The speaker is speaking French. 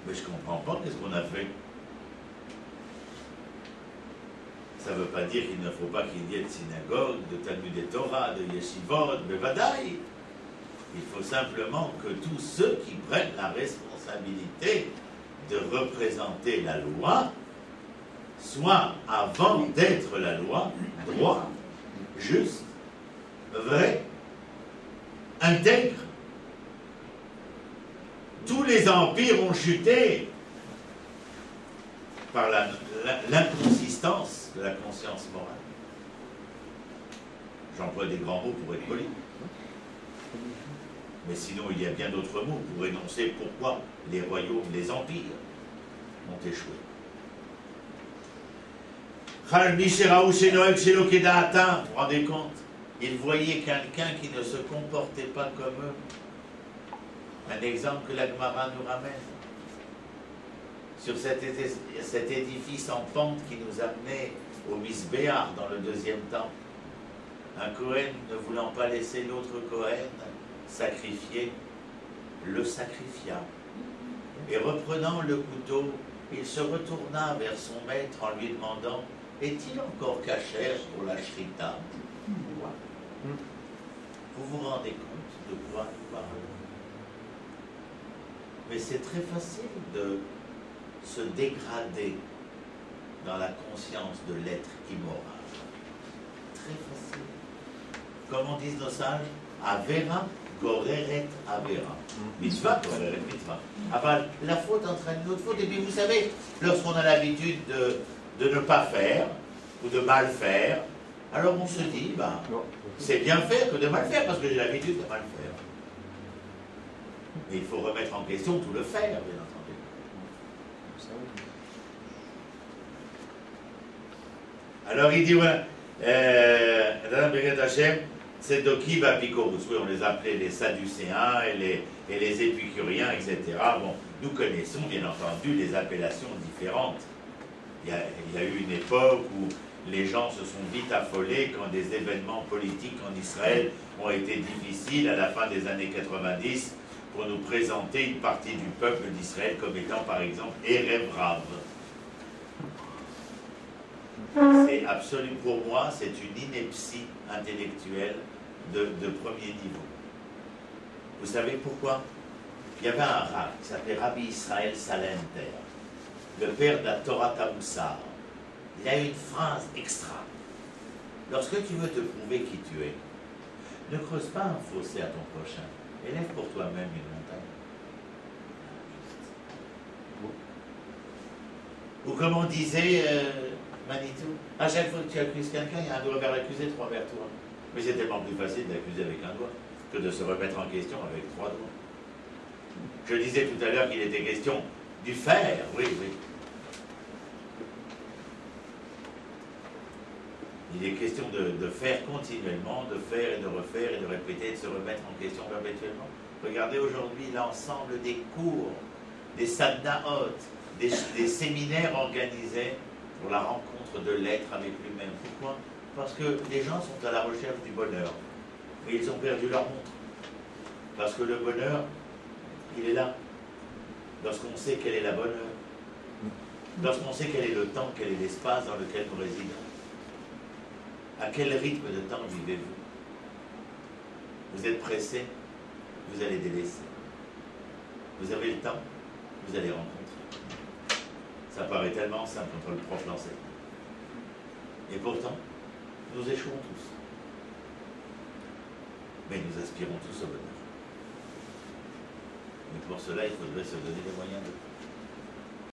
Mais je ne comprends pas qu'est-ce qu'on a fait. Ça ne veut pas dire qu'il ne faut pas qu'il y ait de synagogue, de Talmud et Torah, de yeshivot, de Bevadaï. Il faut simplement que tous ceux qui prennent la responsabilité de représenter la loi soient, avant d'être la loi, droits, justes, vrais, intègres. Tous les empires ont chuté par l'inconsistance de la conscience morale. J'emploie des grands mots pour être poli. Mais sinon, il y a bien d'autres mots pour énoncer pourquoi les royaumes, les empires ont échoué. Vous vous rendez compte? Ils voyaient quelqu'un qui ne se comportait pas comme eux. Un exemple que la Gemara nous ramène. Sur cet édifice en pente qui nous amenait au Misbéar dans le deuxième temple. Un Kohen ne voulant pas laisser l'autre Kohen sacrifier, le sacrifia. Et reprenant le couteau, il se retourna vers son maître en lui demandant « Est-il encore cachère pour la shrita ?» Vous vous rendez compte de quoi nous parlons? Mais c'est très facile de se dégrader dans la conscience de l'être immoral. Très facile. Comme on dit nos sages, Avera goreret Avera. Mitzvah goreret mitzvah. Enfin, la faute entraîne l'autre faute. Et puis vous savez, lorsqu'on a l'habitude de ne pas faire, ou de mal faire, alors on se dit, ben, c'est bien faire que de mal faire, parce que j'ai l'habitude de mal faire. Mais il faut remettre en question tout le faire, bien entendu. Alors il dit, ouais, c'est Doki Bapikorus. Oui, on les appelait les Sadducéens et les Épicuriens, etc. Bon, nous connaissons bien entendu les appellations différentes. Il y a eu une époque où les gens se sont vite affolés quand des événements politiques en Israël ont été difficiles à la fin des années 90 pour nous présenter une partie du peuple d'Israël comme étant par exemple Erev Rav. C'est absolument, pour moi, c'est une ineptie intellectuelle de premier niveau. Vous savez pourquoi? Il y avait un Rav qui s'appelait Rabbi Israël Salenter, le père de la Torah Tamussar. Il a une phrase extra. Lorsque tu veux te prouver qui tu es, ne creuse pas un fossé à ton prochain. Élève pour toi-même une montagne. Ou comme on disait, Manitou, à chaque fois que tu accuses quelqu'un, il y a un doigt vers l'accusé, trois vers toi. Mais c'est tellement plus facile d'accuser avec un doigt que de se remettre en question avec trois doigts. Je disais tout à l'heure qu'il était question du faire, oui, oui. Il est question de faire continuellement, de faire et de refaire et de répéter et de se remettre en question perpétuellement. Regardez aujourd'hui l'ensemble des cours, des sadnaot, des séminaires organisés pour la rencontre de l'être avec lui-même. Pourquoi? Parce que les gens sont à la recherche du bonheur, mais ils ont perdu leur montre. Parce que le bonheur, il est là. Lorsqu'on sait quelle est la bonne heure, lorsqu'on sait quel est le temps, quel est l'espace dans lequel nous résidons. À quel rythme de temps vivez-vous? Vous êtes pressé, vous allez délaisser. Vous avez le temps, vous allez rencontrer. Ça paraît tellement simple entre le prof l'enseignant. Et pourtant, nous échouons tous. Mais nous aspirons tous au bonheur. Mais pour cela, il faudrait se donner les moyens de.